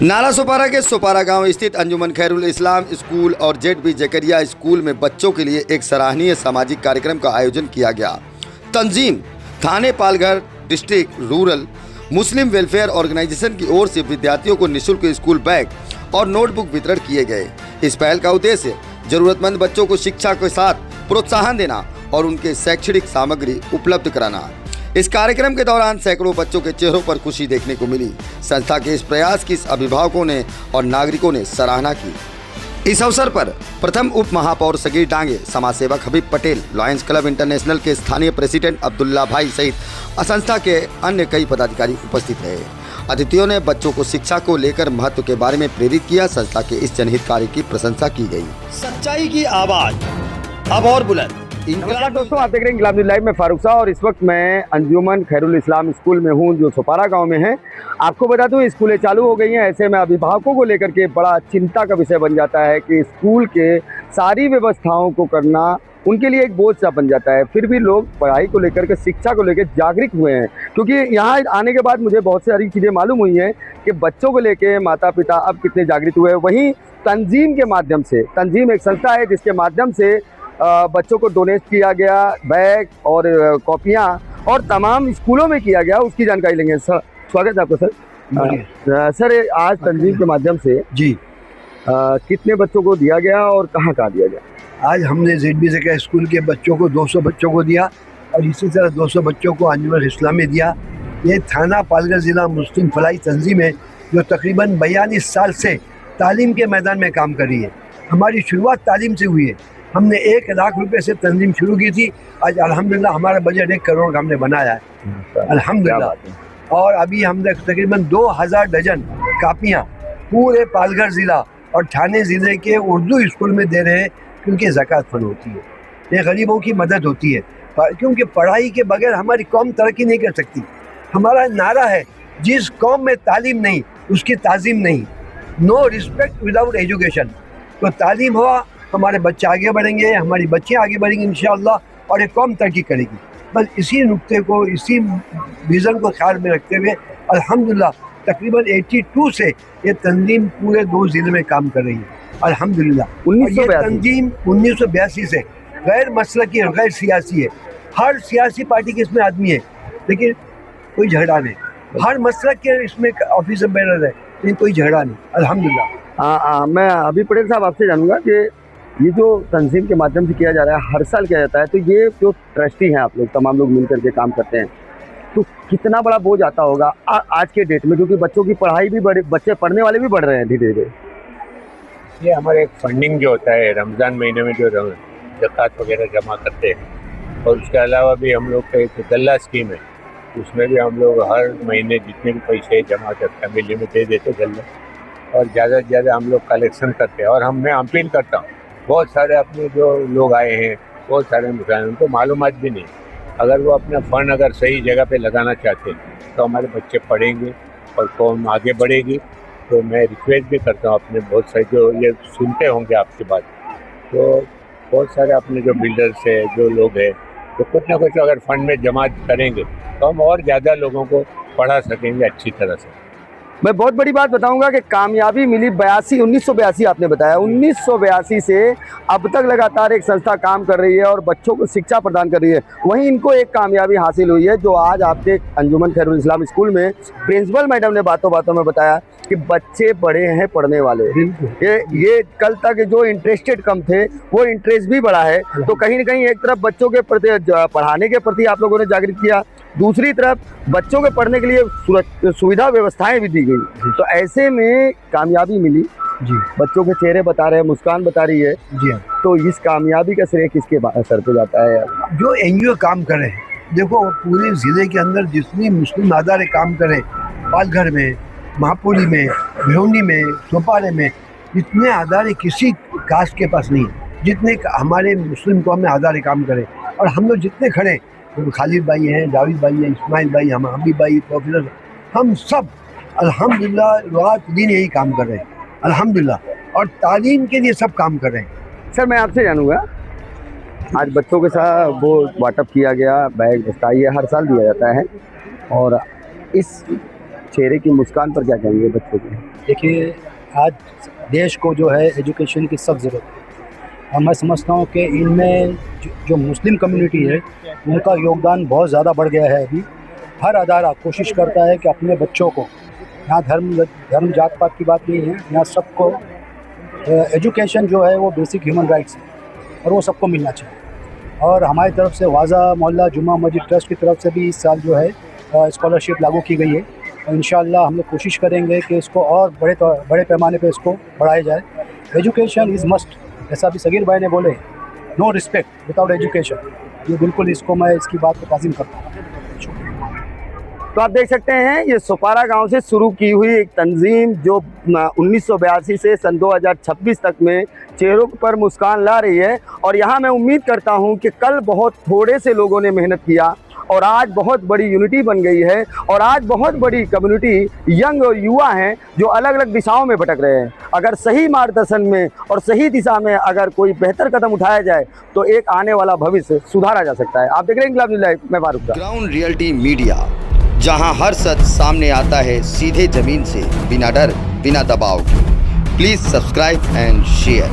नाला सोपारा के सोपारा गांव स्थित अंजुमन खैरुल इस्लाम स्कूल और जेड.बी. जकरिया स्कूल में बच्चों के लिए एक सराहनीय सामाजिक कार्यक्रम का आयोजन किया गया। तंजीम Thane Palghar district rural Muslim welfare organisation की ओर से विद्यार्थियों को निःशुल्क स्कूल बैग और नोटबुक वितरण किए गए। इस पहल का उद्देश्य जरूरतमंद बच्चों को शिक्षा के साथ प्रोत्साहन देना और उनके शैक्षणिक सामग्री उपलब्ध कराना। इस कार्यक्रम के दौरान सैकड़ों बच्चों के चेहरों पर खुशी देखने को मिली। संस्था के इस प्रयास की अभिभावकों ने और नागरिकों ने सराहना की। इस अवसर पर प्रथम उप महापौर सगीर डांगे, समाज सेवक हबीब पटेल, लॉयंस क्लब इंटरनेशनल के स्थानीय प्रेसिडेंट अब्दुल्ला भाई सहित संस्था के अन्य कई पदाधिकारी उपस्थित रहे। अतिथियों ने बच्चों को शिक्षा को लेकर महत्व के बारे में प्रेरित किया। संस्था के इस जनहित कार्य की प्रशंसा की गई। सच्चाई की आवाज अब और बुलंद। नमस्कार दोस्तों, आप देख रहे हैं इंकलाब न्यूज़ लाइव में फारूक शाह और इस वक्त मैं अंजुमन खैरुल इस्लाम स्कूल में हूं जो सोपारा गांव में है। आपको बता दूं स्कूलें चालू हो गई हैं, ऐसे में अभिभावकों को लेकर के बड़ा चिंता का विषय बन जाता है कि स्कूल के सारी व्यवस्थाओं को करना उनके लिए एक बोझ सा बन जाता है। फिर भी लोग पढ़ाई को लेकर के, शिक्षा को लेकर जागरूक हुए हैं, क्योंकि यहाँ आने के बाद मुझे बहुत सारी चीज़ें मालूम हुई हैं कि बच्चों को लेकर माता पिता अब कितने जागरूक हुए हैं। वहीं तंजीम के माध्यम से, तंजीम एक संस्था है जिसके माध्यम से बच्चों को डोनेट किया गया बैग और कॉपियाँ और तमाम स्कूलों में किया गया, उसकी जानकारी लेंगे। सर स्वागत है आपका सर। सर आज तंजीम के माध्यम से जी कितने बच्चों को दिया गया और कहाँ दिया गया? आज हमने जेड.बी. जकरिया स्कूल के बच्चों को 200 बच्चों को दिया और इसी तरह 200 बच्चों को अंजुमन इस्लाम में दिया। ये थाना पालघर ज़िला मुस्लिम फलाई तंजीम है जो तकरीबन 42 साल से तालीम के मैदान में काम कर रही है। हमारी शुरुआत तालीम से हुई है। हमने 1 लाख रुपए से तंजीम शुरू की थी। आज अल्हम्दुलिल्लाह हमारा बजट 1 करोड़ का हमने बनाया है अल्हम्दुलिल्लाह। और अभी हमने तकरीबन 2000 डजन कापियाँ पूरे पालघर ज़िला और ठाणे ज़िले के उर्दू स्कूल में दे रहे हैं, क्योंकि ज़कात फंड होती है, ये गरीबों की मदद होती है। क्योंकि पढ़ाई के बगैर हमारी कौम तरक्की नहीं कर सकती। हमारा नारा है, जिस कौम में तालीम नहीं उसकी ताज़ीम नहीं, नो रिस्पेक्ट विदाउट एजुकेशन। तो तालीम हुआ, हमारे बच्चे आगे बढ़ेंगे, हमारी बच्चियाँ आगे बढ़ेंगी इंशाअल्लाह, और एक कौम तरक्की करेगी। बस इसी नुक्ते को, इसी विज़न को ख्याल में रखते हुए अल्हम्दुलिल्लाह तकरीबन 82 से ये तंजीम पूरे 2 ज़िले में काम कर रही है अल्हम्दुलिल्लाह। 1982 तंजीम 1982 से गैर मसलकी और गैर सियासी है। हर सियासी पार्टी के इसमें आदमी है, लेकिन कोई झगड़ा नहीं। हर मसलक के इसमें ऑफिसर बैनर है, लेकिन कोई झगड़ा नहीं अल्हम्दुलिल्लाह। मैं अभी पटेल साहब आपसे जानूंगा कि ये जो तंजीम के माध्यम से किया जा रहा है, हर साल किया जाता है, तो ये जो ट्रस्टी हैं आप लोग, तमाम लोग मिलकर के काम करते हैं, तो कितना बड़ा बोझ आता होगा आज के डेट में, क्योंकि बच्चों की पढ़ाई भी बच्चे पढ़ने वाले भी बढ़ रहे हैं धीरे धीरे। ये हमारे एक फंडिंग जो होता है रमज़ान महीने में जो ज़कात वगैरह जमा करते हैं, और उसके अलावा भी हम लोग का एक गल्ला स्कीम है, उसमें भी हम लोग हर महीने जितने भी पैसे जमा करते हैं फैमिली में दे देते गल्ला, और ज़्यादा से ज़्यादा हम लोग कलेक्शन करते हैं। और मैं अपील करता हूँ, बहुत सारे अपने जो लोग आए हैं, बहुत सारे मुसलमान, उनको मालूमात भी नहीं। अगर वो अपना फ़ंड अगर सही जगह पे लगाना चाहते हैं तो हमारे बच्चे पढ़ेंगे और कौम आगे बढ़ेगी। तो मैं रिक्वेस्ट भी करता हूँ अपने बहुत सारे जो ये सुनते होंगे आपकी बात, तो बहुत सारे अपने जो बिल्डर्स है, जो लोग हैं, तो कुछ ना कुछ अगर फंड में जमा करेंगे तो हम और ज़्यादा लोगों को पढ़ा सकेंगे अच्छी तरह से। मैं बहुत बड़ी बात बताऊंगा कि कामयाबी मिली 1982 आपने बताया, 1982 से अब तक लगातार एक संस्था काम कर रही है और बच्चों को शिक्षा प्रदान कर रही है। वहीं इनको एक कामयाबी हासिल हुई है जो आज आपके अंजुमन खैरुल इस्लाम स्कूल में प्रिंसिपल मैडम ने बातों बातों में बताया कि बच्चे बड़े हैं पढ़ने वाले। ये कल तक जो इंटरेस्टेड कम थे वो इंटरेस्ट भी बढ़ा है। तो कहीं ना कहीं एक तरफ बच्चों के प्रति, पढ़ाने के प्रति आप लोगों ने जागृत किया, दूसरी तरफ बच्चों के पढ़ने के लिए सुविधा व्यवस्थाएं भी दी गई। तो ऐसे में कामयाबी मिली जी। बच्चों के चेहरे बता रहे हैं, मुस्कान बता रही है जी हाँ। तो इस कामयाबी का श्रेय किसके सर पे जाता है? जो NGO काम करे, देखो पूरे ज़िले के अंदर जितनी मुस्लिम अदारे काम करें, पालघर में, महापुरी में, भिवंडी में, सोपारे में, इतने अदारे किसी कास्ट के पास नहीं है जितने हमारे मुस्लिम कौम में अदारे काम करें। और हम लोग जितने खड़े, तो खालिद भाई हैं, जावेद भाई हैं, इस्माइल भाई, हम हबीब भाई, प्रोफेसर, हम सब अल्हम्दुलिल्लाह रात दिन यही काम कर रहे हैं अल्हम्दुलिल्लाह, और तालीम के लिए सब काम कर रहे हैं। सर मैं आपसे जानूंगा, आज बच्चों के साथ वो वाटअप किया गया, बैग बस्ता, ये हर साल दिया जाता है, और इस चेहरे की मुस्कान पर क्या कहेंगे बच्चों के? देखिए, आज देश को जो है एजुकेशन की सख्त ज़रूरत है और मैं समझता हूँ कि इनमें जो मुस्लिम कम्युनिटी है उनका योगदान बहुत ज़्यादा बढ़ गया है। अभी हर अदारा कोशिश करता है कि अपने बच्चों को, यहाँ धर्म जात पात की बात नहीं है, यहाँ सबको एजुकेशन जो है वो बेसिक ह्यूमन राइट्स है और वो सबको मिलना चाहिए। और हमारी तरफ से वाजा मोहल्ला जुमा मस्जिद ट्रस्ट की तरफ से भी इस साल जो है स्कॉलरशिप लागू की गई है और इंशाअल्लाह हम लोग कोशिश करेंगे कि इसको और बड़े पैमाने पे इसको बढ़ाया जाए। एजुकेशन इज़ मस्ट, जैसा भी सगीर भाई ने बोले, नो रिस्पेक्ट विदाउट एजुकेशन। ये बिल्कुल इसको मैं इसकी बात को ताज़ीम करता हूँ। तो आप देख सकते हैं ये सुपारा गांव से शुरू की हुई एक तंजीम जो 1982 से सन 2026 तक में चेहरों पर मुस्कान ला रही है। और यहाँ मैं उम्मीद करता हूँ कि कल बहुत थोड़े से लोगों ने मेहनत किया और आज बहुत बड़ी यूनिटी बन गई है और आज बहुत बड़ी कम्युनिटी यंग और युवा हैं जो अलग अलग दिशाओं में भटक रहे हैं। अगर सही मार्गदर्शन में और सही दिशा में अगर कोई बेहतर कदम उठाया जाए तो एक आने वाला भविष्य सुधारा जा सकता है। आप देख रहे हैं इंकलाब न्यूज़ लाइव, मैं फारूक। ग्राउंड रियलिटी मीडिया, जहां हर सच सामने आता है सीधे जमीन से, बिना डर बिना दबाव के। Please subscribe and share.